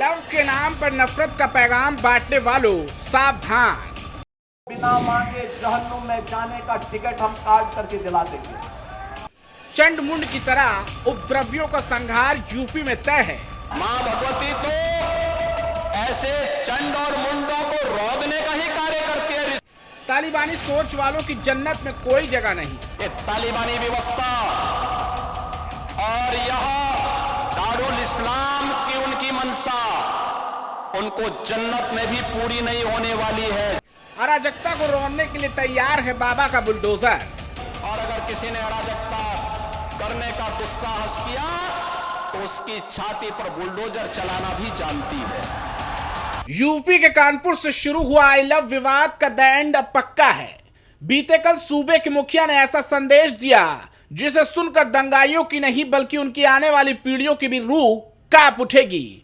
Love के नाम पर नफरत का पैगाम बांटने वालों सावधान। बिना मांगे जहन्नुम में जाने का टिकट हम काट करके दिला देंगे। चंड-मुंड की तरह उपद्रवियों का संहार यूपी में तय है। मां भगवती तो ऐसे चंड और मुंडों को रोकने का ही कार्य करती है। तालिबानी सोच वालों की जन्नत में कोई जगह नहीं। ये तालिबानी व्यवस्था और यह दारुल इस्लाम की उनकी मंशा उनको जन्नत में भी पूरी नहीं होने वाली है। अराजकता को रोकने के लिए तैयार है बाबा का बुलडोजर। और अगर किसी ने अराजकता करने का दुस्साहस किया तो उसकी छाती पर बुलडोजर चलाना भी जानती है। यूपी के कानपुर से शुरू हुआ आई लव विवाद का द एंड अब पक्का है। बीते कल सूबे के मुखिया ने ऐसा संदेश दिया जिसे सुनकर दंगाइयों की नहीं बल्कि उनकी आने वाली पीढ़ियों की भी रूह कांप उठेगी।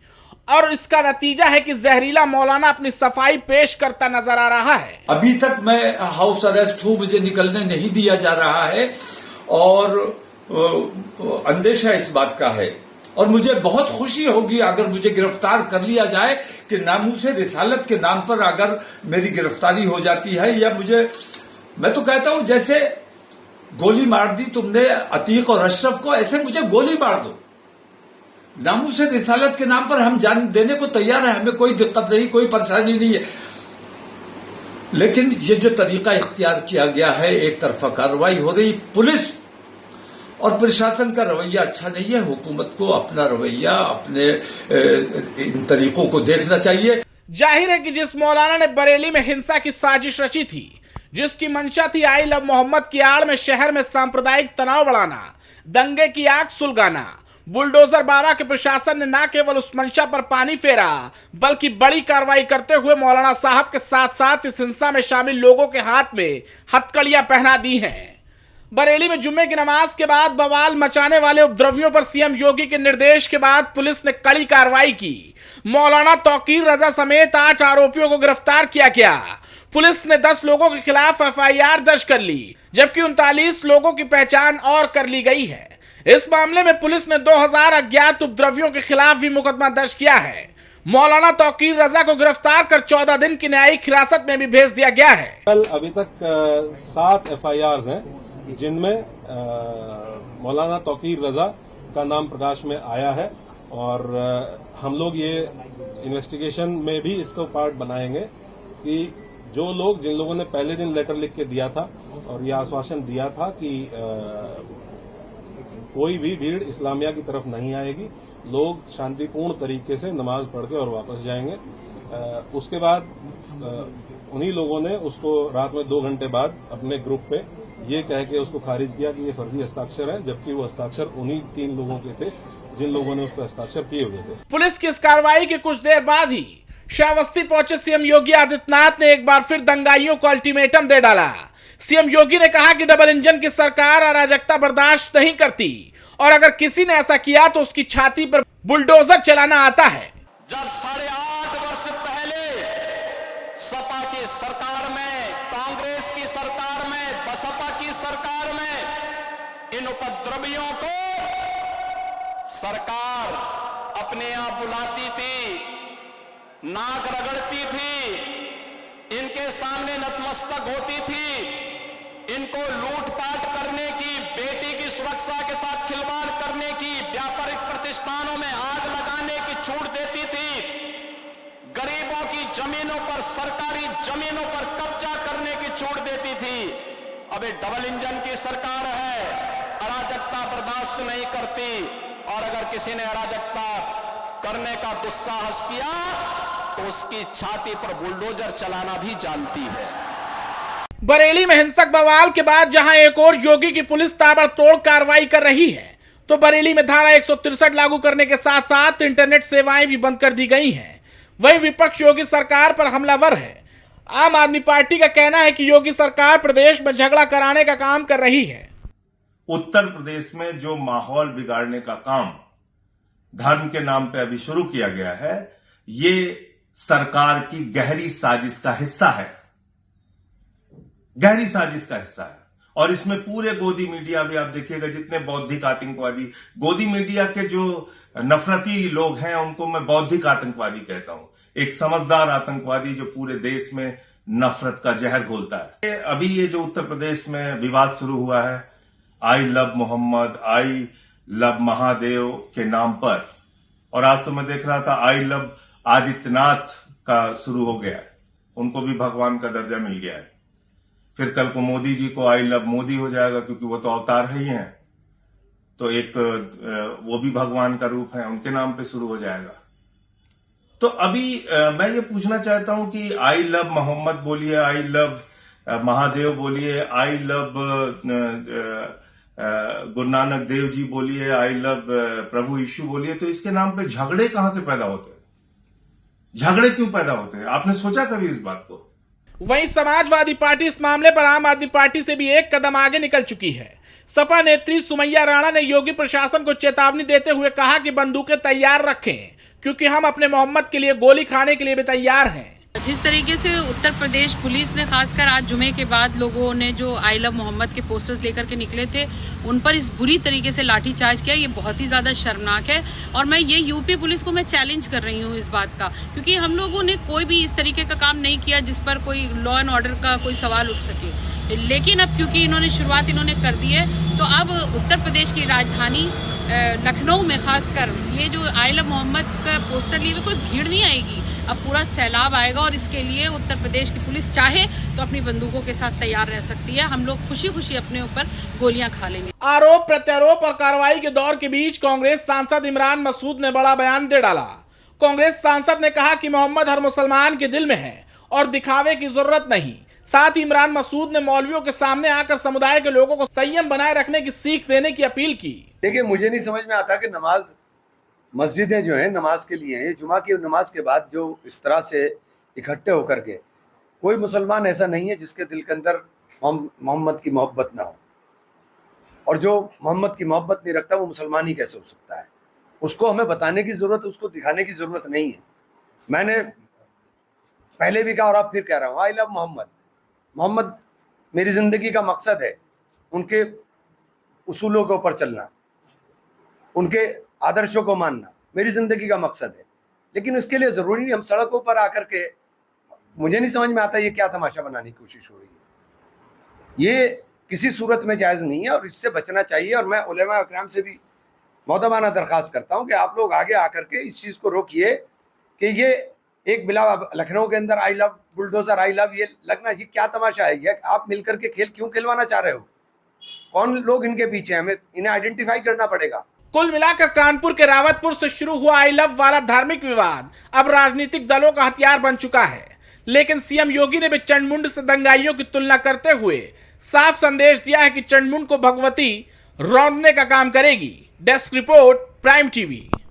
और इसका नतीजा है कि जहरीला मौलाना अपनी सफाई पेश करता नजर आ रहा है। अभी तक मैं हाउस अरेस्ट हूं, मुझे निकलने नहीं दिया जा रहा है और अंदेशा इस बात का है। और मुझे बहुत खुशी होगी अगर मुझे गिरफ्तार कर लिया जाए कि नामूसे रिसालत के नाम पर अगर मेरी गिरफ्तारी हो जाती है या मैं तो कहता हूं जैसे गोली मार दी तुमने अतीक और अशरफ को, ऐसे मुझे गोली मार दो। नामूसे रिसालत के नाम पर हम जान देने को तैयार है, हमें कोई दिक्कत नहीं, कोई परेशानी नहीं है। लेकिन ये जो तरीका इख्तियार किया गया है, एक तरफा कार्रवाई हो रही, पुलिस और प्रशासन का रवैया अच्छा नहीं है। हुकूमत को अपना रवैया, अपने इन तरीकों को देखना चाहिए। जाहिर है कि जिस मौलाना ने बरेली में हिंसा की साजिश रची थी, जिसकी मंशा थी आई लव मोहम्मद की आड़ में शहर में सांप्रदायिक तनाव बढ़ाना, दंगे की आग सुलगाना, बुलडोजर बाबा के प्रशासन ने न केवल उस मंशा पर पानी फेरा बल्कि बड़ी कार्रवाई करते हुए मौलाना साहब के साथ साथ इस हिंसा में शामिल लोगों के हाथ में हथकड़ियां पहना दी हैं। बरेली में जुम्मे की नमाज के बाद बवाल मचाने वाले उपद्रवियों पर सीएम योगी के निर्देश के बाद पुलिस ने कड़ी कार्रवाई की। मौलाना तौकीर रजा समेत 8 आरोपियों को गिरफ्तार किया गया। पुलिस ने 10 लोगों के खिलाफ एफआईआर दर्ज कर ली, जबकि 39 लोगों की पहचान और कर ली गई है। इस मामले में पुलिस ने 2000 अज्ञात उपद्रवियों के खिलाफ भी मुकदमा दर्ज किया है। मौलाना तौकीर रजा को गिरफ्तार कर 14 दिन की न्यायिक हिरासत में भी भेज दिया गया है। कल अभी तक 7 एफआईआर हैं जिनमें मौलाना तौकीर रजा का नाम प्रकाश में आया है और हम लोग ये इन्वेस्टिगेशन में भी इसको पार्ट बनाएंगे कि जो लोग जिन लोगों ने पहले दिन लेटर लिख के दिया था और ये आश्वासन दिया था कि कोई भी भीड़ इस्लामिया की तरफ नहीं आएगी, लोग शांतिपूर्ण तरीके से नमाज पढ़ के और वापस जाएंगे। उसके बाद उन्हीं लोगों ने उसको रात में 2 घंटे बाद अपने ग्रुप पे ये कह के उसको खारिज किया कि ये फर्जी हस्ताक्षर है, जबकि वो हस्ताक्षर उन्हीं 3 लोगों के थे जिन लोगों ने उस पर हस्ताक्षर किए हुए थे। पुलिस की इस कार्रवाई के कुछ देर बाद ही श्रावस्ती पहुंचे सीएम योगी आदित्यनाथ ने एक बार फिर दंगाइयों को अल्टीमेटम दे डाला। सीएम योगी ने कहा कि डबल इंजन की सरकार अराजकता बर्दाश्त नहीं करती और अगर किसी ने ऐसा किया तो उसकी छाती पर बुलडोजर चलाना आता है। जब 8.5 वर्ष पहले सपा की सरकार में, कांग्रेस की सरकार में, बसपा की सरकार में इन उपद्रवियों को सरकार अपने आप बुलाती थी, नाक रगड़ती थी, इनके सामने नतमस्तक होती थी, इनको लूटपाट करने की, बेटी की सुरक्षा के साथ खिलवाड़ करने की, व्यापारिक प्रतिष्ठानों में आग लगाने की छूट देती थी, गरीबों की जमीनों पर, सरकारी जमीनों पर कब्जा करने की छूट देती थी। अब ये डबल इंजन की सरकार है, अराजकता बर्दाश्त नहीं करती और अगर किसी ने अराजकता करने का दुस्साहस किया तो उसकी छाती पर बुलडोजर चलाना भी जानती है। बरेली में हिंसक बवाल के बाद जहां एक और योगी की पुलिस ताबड़तोड़ कार्रवाई कर रही है, तो बरेली में धारा 163 लागू करने के साथ साथ इंटरनेट सेवाएं भी बंद कर दी गई हैं। वहीं विपक्ष योगी सरकार पर हमलावर है। आम आदमी पार्टी का कहना है कि योगी सरकार प्रदेश में झगड़ा कराने का काम कर रही है। उत्तर प्रदेश में जो माहौल बिगाड़ने का काम धर्म के नाम पे अभी शुरू किया गया है, ये सरकार की गहरी साजिश का हिस्सा है, गहरी साजिश का हिस्सा है। और इसमें पूरे गोदी मीडिया भी आप देखिएगा, जितने बौद्धिक आतंकवादी गोदी मीडिया के जो नफरती लोग हैं उनको मैं बौद्धिक आतंकवादी कहता हूं। एक समझदार आतंकवादी जो पूरे देश में नफरत का जहर घोलता है। अभी ये जो उत्तर प्रदेश में विवाद शुरू हुआ है I love Mohammad, I love Mahadev के नाम पर, और आज तो मैं देख रहा था आई लव आदित्यनाथ का शुरू हो गया है, उनको भी भगवान का दर्जा मिल गया है। फिर कल को मोदी जी को आई लव मोदी हो जाएगा, क्योंकि वो तो अवतार ही हैं, तो एक वो भी भगवान का रूप है, उनके नाम पे शुरू हो जाएगा। तो अभी मैं ये पूछना चाहता हूं कि आई लव मोहम्मद बोलिए, आई लव महादेव बोलिए, आई लव गुरु नानक देव जी बोलिए, आई लव प्रभु यीशु बोलिए, तो इसके नाम पे झगड़े कहां से पैदा होते हैं? झगड़े क्यों पैदा होते हैं? आपने सोचा कभी इस बात को? वहीं समाजवादी पार्टी इस मामले पर आम आदमी पार्टी से भी एक कदम आगे निकल चुकी है। सपा नेत्री सुमैया राणा ने योगी प्रशासन को चेतावनी देते हुए कहा कि बंदूकें तैयार रखें, क्योंकि हम अपने मोहम्मद के लिए गोली खाने के लिए भी तैयार हैं। जिस तरीके से उत्तर प्रदेश पुलिस ने खासकर आज जुमे के बाद लोगों ने जो आई लव मोहम्मद के पोस्टर्स लेकर के निकले थे उन पर इस बुरी तरीके से लाठीचार्ज किया, ये बहुत ही ज्यादा शर्मनाक है। और मैं ये यूपी पुलिस को मैं चैलेंज कर रही हूँ इस बात का, क्योंकि हम लोगों ने कोई भी इस तरीके का काम नहीं किया जिस पर कोई लॉ एंड ऑर्डर का कोई सवाल उठ सके। लेकिन अब क्योंकि इन्होंने शुरुआत इन्होंने कर दी है, तो अब उत्तर प्रदेश की राजधानी लखनऊ में खासकर ये जो आई लव मोहम्मद का पोस्टर लिए हुए कोई भीड़ नहीं आएगी, अब पूरा सैलाब आएगा। और इसके लिए उत्तर प्रदेश की पुलिस चाहे तो अपनी बंदूकों के साथ तैयार रह सकती है। हम लोग खुशी खुशी अपने ऊपर गोलियां खा लेंगे। आरोप प्रत्यारोप और कार्रवाई के दौर के बीच कांग्रेस सांसद इमरान मसूद ने बड़ा बयान दे डाला। कांग्रेस सांसद ने कहा कि मोहम्मद हर मुसलमान के दिल में है और दिखावे की जरूरत नहीं। साथ ही इमरान मसूद ने मौलवियों के सामने आकर समुदाय के लोगों को संयम बनाए रखने की सीख देने की अपील की। देखिए, मुझे नहीं समझ में आता कि नमाज मस्जिदें जो हैं नमाज के लिए हैं, जुमा की नमाज के बाद जो इस तरह से इकट्ठे होकर के, कोई मुसलमान ऐसा नहीं है जिसके दिल के अंदर मोहम्मद की मोहब्बत ना हो, और जो मोहम्मद की मोहब्बत नहीं रखता वो मुसलमान ही कैसे हो सकता है? उसको हमें बताने की ज़रूरत, उसको दिखाने की ज़रूरत नहीं है। मैंने पहले भी कहा और अब फिर कह रहा हूँ, आई लव मोहम्मद। मोहम्मद मेरी ज़िंदगी का मकसद है, उनके उसूलों के ऊपर चलना, उनके आदर्शों को मानना मेरी ज़िंदगी का मकसद है। लेकिन इसके लिए ज़रूरी नहीं हम सड़कों पर आकर के, मुझे नहीं समझ में आता ये क्या तमाशा बनाने की कोशिश हो रही है। ये किसी सूरत में जायज़ नहीं है और इससे बचना चाहिए। और मैं उलेमा इकराम से भी मौदबाना दरख्वास्त करता हूँ कि आप लोग आगे आकर के इस चीज़ को रोकिए कि ये एक बिला लखनऊ के अंदर I love bulldozer, I love, ये लगना, ये क्या तमाशा है? ये आप मिलकर के खेल क्यों खिलवाना चाह रहे हो? कौन लोग इनके पीछे हैं? हमें इन्हें आइडेंटिफाई करना पड़ेगा। कुल मिलाकर कानपुर के रावतपुर से शुरू हुआ आई लव वाला धार्मिक विवाद अब राजनीतिक दलों का हथियार बन चुका है। लेकिन सीएम योगी ने भी चंडमुंड से दंगाइयों की तुलना करते हुए साफ संदेश दिया है कि चंडमुंड को भगवती रौंदने का काम करेगी। Desk report, prime TV.